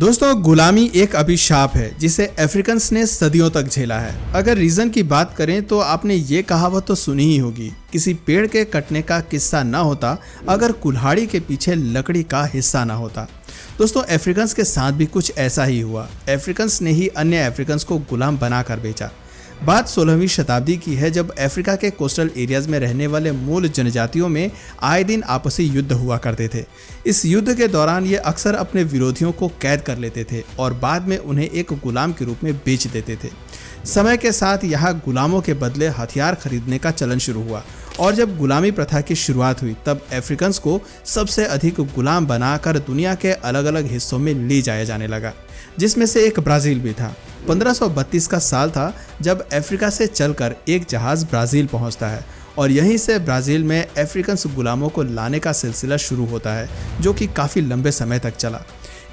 दोस्तों, गुलामी एक अभिशाप है जिसे अफ्रीकन्स ने सदियों तक झेला है। अगर रीजन की बात करें तो आपने ये कहावत तो सुनी ही होगी, किसी पेड़ के कटने का किस्सा ना होता अगर कुल्हाड़ी के पीछे लकड़ी का हिस्सा ना होता। दोस्तों, अफ्रीकन्स के साथ भी कुछ ऐसा ही हुआ। अफ्रीकन्स ने ही अन्य अफ्रीकन्स को गुलाम बनाकर बेचा। बात 16वीं शताब्दी की है, जब अफ्रीका के कोस्टल एरियाज में रहने वाले मूल जनजातियों में आए दिन आपसी युद्ध हुआ करते थे। इस युद्ध के दौरान ये अक्सर अपने विरोधियों को कैद कर लेते थे और बाद में उन्हें एक गुलाम के रूप में बेच देते थे। समय के साथ यहाँ गुलामों के बदले हथियार खरीदने का चलन शुरू हुआ और जब गुलामी प्रथा की शुरुआत हुई तब अफ्रीकन्स को सबसे अधिक गुलाम बनाकर दुनिया के अलग अलग हिस्सों में ले जाया जाने लगा, जिसमें से एक ब्राज़ील भी था। 1532 का साल था जब अफ्रीका से चलकर एक जहाज़ ब्राज़ील पहुंचता है और यहीं से ब्राज़ील में अफ्रीकन्स गुलामों को लाने का सिलसिला शुरू होता है, जो कि काफ़ी लंबे समय तक चला।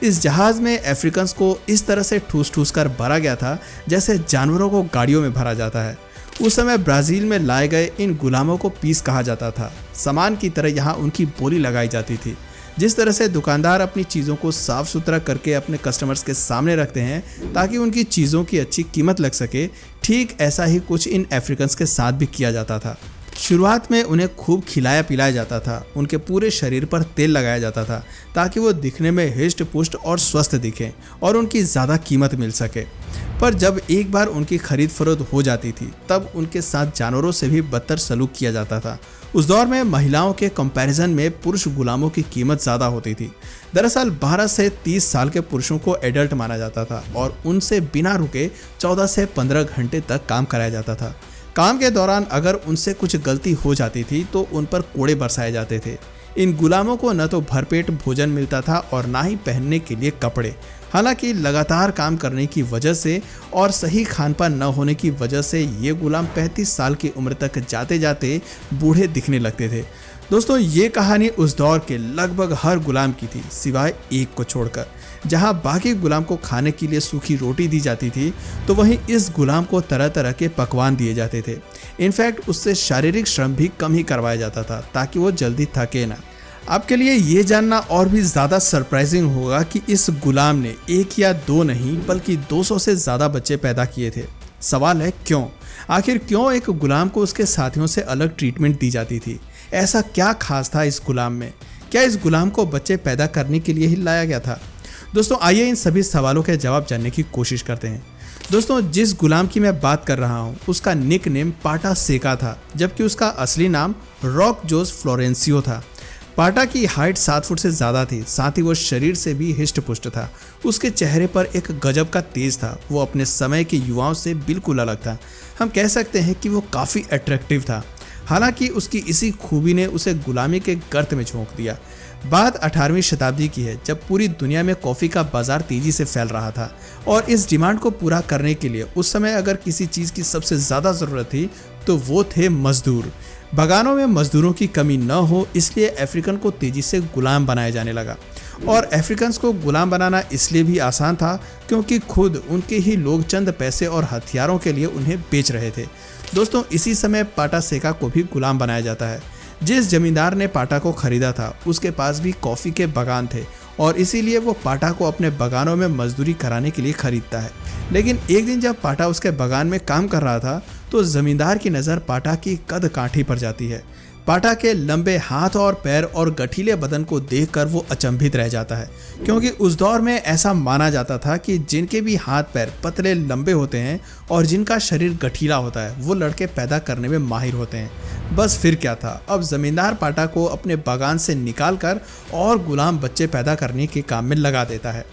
इस जहाज़ में अफ्रीकन्स को इस तरह से ठूस ठूस कर भरा गया था जैसे जानवरों को गाड़ियों में भरा जाता है। उस समय ब्राज़ील में लाए गए इन गुलामों को पीस कहा जाता था। सामान की तरह यहाँ उनकी बोली लगाई जाती थी। जिस तरह से दुकानदार अपनी चीज़ों को साफ सुथरा करके अपने कस्टमर्स के सामने रखते हैं ताकि उनकी चीज़ों की अच्छी कीमत लग सके, ठीक ऐसा ही कुछ इन अफ्रीकन्स के साथ भी किया जाता था। शुरुआत में उन्हें खूब खिलाया पिलाया जाता था, उनके पूरे शरीर पर तेल लगाया जाता था ताकि वो दिखने में हिष्ट पुष्ट और स्वस्थ दिखें और उनकी ज़्यादा कीमत मिल सके। पर जब एक बार उनकी खरीद फरोख्त हो जाती थी तब उनके साथ जानवरों से भी बदतर सलूक किया जाता था। उस दौर में महिलाओं के कंपैरिजन में पुरुष गुलामों की कीमत ज़्यादा होती थी। दरअसल 12 से 30 साल के पुरुषों को एडल्ट माना जाता था और उनसे बिना रुके 14 से 15 घंटे तक काम कराया जाता था। काम के दौरान अगर उनसे कुछ गलती हो जाती थी तो उन पर कोड़े बरसाए जाते थे। इन गुलामों को न तो भरपेट भोजन मिलता था और ना ही पहनने के लिए कपड़े। हालांकि लगातार काम करने की वजह से और सही खान पान न होने की वजह से ये गुलाम 35 साल की उम्र तक जाते जाते बूढ़े दिखने लगते थे। दोस्तों, ये कहानी उस दौर के लगभग हर गुलाम की थी, सिवाय एक को छोड़कर। जहां बाकी गुलाम को खाने के लिए सूखी रोटी दी जाती थी तो वहीं इस गुलाम को तरह तरह के पकवान दिए जाते थे। इनफैक्ट उससे शारीरिक श्रम भी कम ही करवाया जाता था ताकि वो जल्दी थके ना। आपके लिए ये जानना और भी ज़्यादा सरप्राइजिंग होगा कि इस गुलाम ने एक या दो नहीं बल्कि 200 से ज़्यादा बच्चे पैदा किए थे। सवाल है क्यों? आखिर क्यों एक गुलाम को उसके साथियों से अलग ट्रीटमेंट दी जाती थी? ऐसा क्या खास था इस गुलाम में? क्या इस गुलाम को बच्चे पैदा करने के लिए ही लाया गया था? दोस्तों, आइए इन सभी सवालों के जवाब जानने की कोशिश करते हैं। दोस्तों, जिस गुलाम की मैं बात कर रहा हूँ उसका निक नेम पाटा सेका था, जबकि उसका असली नाम रॉक जोस फ्लोरेंसियो था। पाटा की हाइट 7 फुट से ज़्यादा थी, साथ ही वो शरीर से भी हिष्ट पुष्ट था। उसके चेहरे पर एक गजब का तेज था। वो अपने समय के युवाओं से बिल्कुल अलग था। हम कह सकते हैं कि वो काफ़ी अट्रैक्टिव था। हालांकि उसकी इसी खूबी ने उसे गुलामी के गर्त में झोंक दिया। बात 18वीं शताब्दी की है, जब पूरी दुनिया में कॉफ़ी का बाजार तेज़ी से फैल रहा था और इस डिमांड को पूरा करने के लिए उस समय अगर किसी चीज़ की सबसे ज़्यादा ज़रूरत थी तो वो थे मजदूर। बागानों में मजदूरों की कमी न हो इसलिए अफ्रीकन को तेज़ी से गुलाम बनाया जाने लगा। और अफ्रीकन्स को गुलाम बनाना इसलिए भी आसान था क्योंकि खुद उनके ही लोग चंद पैसे और हथियारों के लिए उन्हें बेच रहे थे। दोस्तों, इसी समय पाटा सेका को भी गुलाम बनाया जाता है। जिस जमींदार ने पाटा को खरीदा था उसके पास भी कॉफ़ी के बागान थे और इसीलिए वो पाटा को अपने बागानों में मजदूरी कराने के लिए खरीदता है। लेकिन एक दिन जब पाटा उसके बागान में काम कर रहा था तो जमींदार की नज़र पाटा की कद काठी पर जाती है। पाटा के लंबे हाथ और पैर और गठीले बदन को देखकर वो अचंभित रह जाता है, क्योंकि उस दौर में ऐसा माना जाता था कि जिनके भी हाथ पैर पतले लंबे होते हैं और जिनका शरीर गठीला होता है वो लड़के पैदा करने में माहिर होते हैं। बस फिर क्या था, अब जमींदार पाटा को अपने बागान से निकालकर और गुलाम बच्चे पैदा करने के काम में लगा देता है।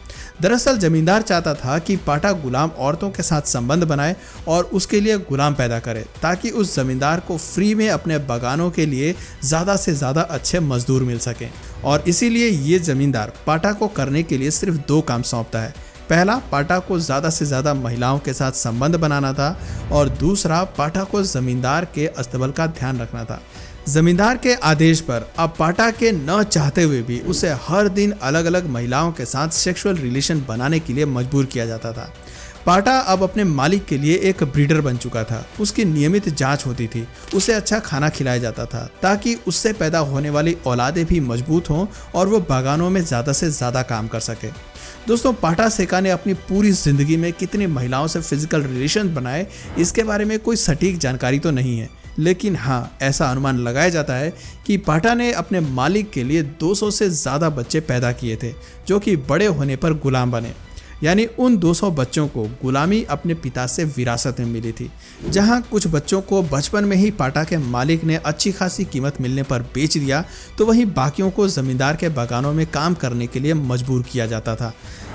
दरअसल जमींदार चाहता था कि पाटा गुलाम औरतों के साथ संबंध बनाए और उसके लिए गुलाम पैदा करे ताकि उस जमींदार को फ्री में अपने बागानों के लिए ज़्यादा से ज़्यादा अच्छे मजदूर मिल सकें। और इसीलिए ये जमींदार पाटा को करने के लिए सिर्फ 2 काम सौंपता है। पहला, पाटा को ज़्यादा से ज़्यादा महिलाओं के साथ संबंध बनाना था और दूसरा, पाटा को ज़मींदार के अस्तबल का ध्यान रखना था। जमींदार के आदेश पर अब पाटा के न चाहते हुए भी उसे हर दिन अलग अलग महिलाओं के साथ सेक्सुअल रिलेशन बनाने के लिए मजबूर किया जाता था। पाटा अब अपने मालिक के लिए एक ब्रीडर बन चुका था। उसकी नियमित जांच होती थी, उसे अच्छा खाना खिलाया जाता था ताकि उससे पैदा होने वाली औलादें भी मजबूत हों और वो बागानों में ज़्यादा से ज़्यादा काम कर सके। दोस्तों पाटा सेका ने अपनी पूरी जिंदगी में कितनी महिलाओं से फिजिकल रिलेशन बनाए, इसके बारे में कोई सटीक जानकारी तो नहीं है, लेकिन हाँ ऐसा अनुमान लगाया जाता है कि पाटा ने अपने मालिक के लिए 200 से ज़्यादा बच्चे पैदा किए थे जो कि बड़े होने पर गुलाम बने। यानी उन 200 बच्चों को गुलामी अपने पिता से विरासत में मिली थी। जहां कुछ बच्चों को बचपन में ही पाटा के मालिक ने अच्छी खासी कीमत मिलने पर बेच दिया, तो वहीं बाकियों को जमींदार के बागानों में काम करने के लिए मजबूर किया जाता था।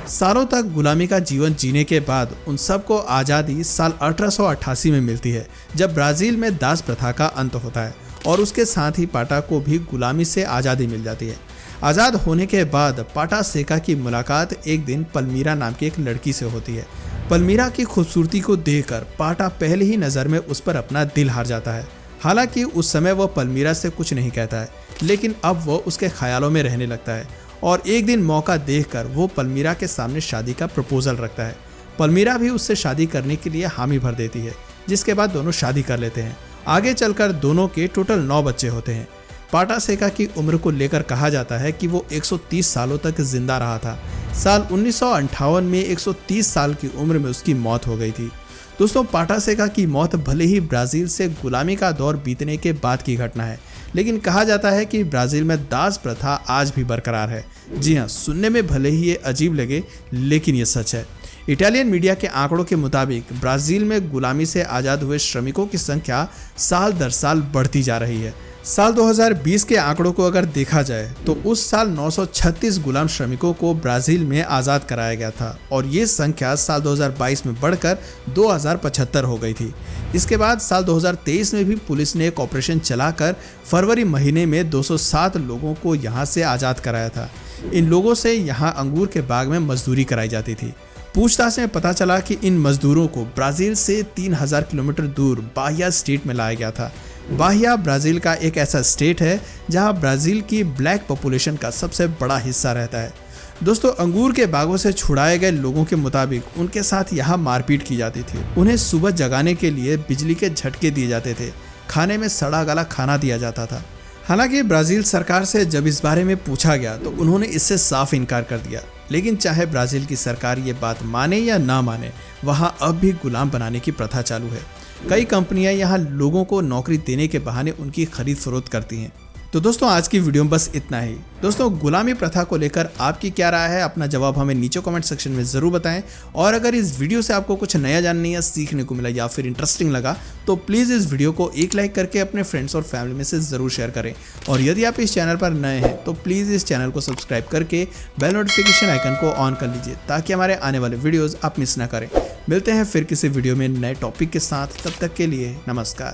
सालों तक गुलामी का जीवन जीने के बाद उन सबको आज़ादी साल 1888 में मिलती है, जब ब्राज़ील में दास प्रथा का अंत होता है और उसके साथ ही पाटा को भी गुलामी से आज़ादी मिल जाती है। आज़ाद होने के बाद पाटा सेका की मुलाकात एक दिन पल्मीरा नाम की एक लड़की से होती है। पल्मीरा की खूबसूरती को देखकर पाटा पहले ही नज़र में उस पर अपना दिल हार जाता है। हालांकि उस समय वह पल्मीरा से कुछ नहीं कहता है, लेकिन अब वह उसके ख्यालों में रहने लगता है और एक दिन मौका देखकर वो पल्मीरा के सामने शादी का प्रपोजल रखता है। पल्मीरा भी उससे शादी करने के लिए हामी भर देती है, जिसके बाद दोनों शादी कर लेते हैं। आगे चलकर दोनों के टोटल 9 बच्चे होते हैं। पाटा सेका की उम्र को लेकर कहा जाता है कि वो 130 सालों तक जिंदा रहा था। साल 1958 में 130 साल की उम्र में उसकी मौत हो गई थी। दोस्तों पाटा सेका की मौत भले ही ब्राज़ील से गुलामी का दौर बीतने के बाद की घटना है, लेकिन कहा जाता है कि ब्राज़ील में दास प्रथा आज भी बरकरार है। जी हाँ, सुनने में भले ही ये अजीब लगे, लेकिन ये सच है। इटालियन मीडिया के आंकड़ों के मुताबिक ब्राज़ील में गुलामी से आज़ाद हुए श्रमिकों की संख्या साल दर साल बढ़ती जा रही है। साल 2020 के आंकड़ों को अगर देखा जाए तो उस साल 936 गुलाम श्रमिकों को ब्राज़ील में आज़ाद कराया गया था और ये संख्या साल 2022 में बढ़कर 2075 हो गई थी। इसके बाद साल 2023 में भी पुलिस ने एक ऑपरेशन चलाकर फरवरी महीने में 207 लोगों को यहाँ से आज़ाद कराया था। इन लोगों से यहाँ अंगूर के बाग में मजदूरी कराई जाती थी। पूछताछ में पता चला कि इन मजदूरों को ब्राज़ील से 3000 किलोमीटर दूर बाहिया स्टेट में लाया गया था। बाहिया ब्राज़ील का एक ऐसा स्टेट है जहां ब्राज़ील की ब्लैक पॉपुलेशन का सबसे बड़ा हिस्सा रहता है। दोस्तों अंगूर के बागों से छुड़ाए गए लोगों के मुताबिक उनके साथ यहाँ मारपीट की जाती थी। उन्हें सुबह जगाने के लिए बिजली के झटके दिए जाते थे। खाने में सड़ा गला खाना दिया जाता था। हालांकि ब्राज़ील सरकार से जब इस बारे में पूछा गया तो उन्होंने इससे साफ इनकार कर दिया। लेकिन चाहे ब्राज़ील की सरकार ये बात माने या ना माने, वहाँ अब भी गुलाम बनाने की प्रथा चालू है। कई कंपनियां यहाँ लोगों को नौकरी देने के बहाने उनकी खरीद फरोख्त करती हैं। तो दोस्तों आज की वीडियो में बस इतना ही। दोस्तों गुलामी प्रथा को लेकर आपकी क्या राय है, अपना जवाब हमें नीचे कमेंट सेक्शन में ज़रूर बताएं। और अगर इस वीडियो से आपको कुछ नया जानने या सीखने को मिला या फिर इंटरेस्टिंग लगा तो प्लीज़ इस वीडियो को एक लाइक करके अपने फ्रेंड्स और फैमिली में से ज़रूर शेयर करें। और यदि आप इस चैनल पर नए हैं तो प्लीज़ इस चैनल को सब्सक्राइब करके बेल नोटिफिकेशन आइकन को ऑन कर लीजिए, ताकि हमारे आने वाले वीडियोज़ आप मिस ना करें। मिलते हैं फिर किसी वीडियो में नए टॉपिक के साथ, तब तक के लिए नमस्कार।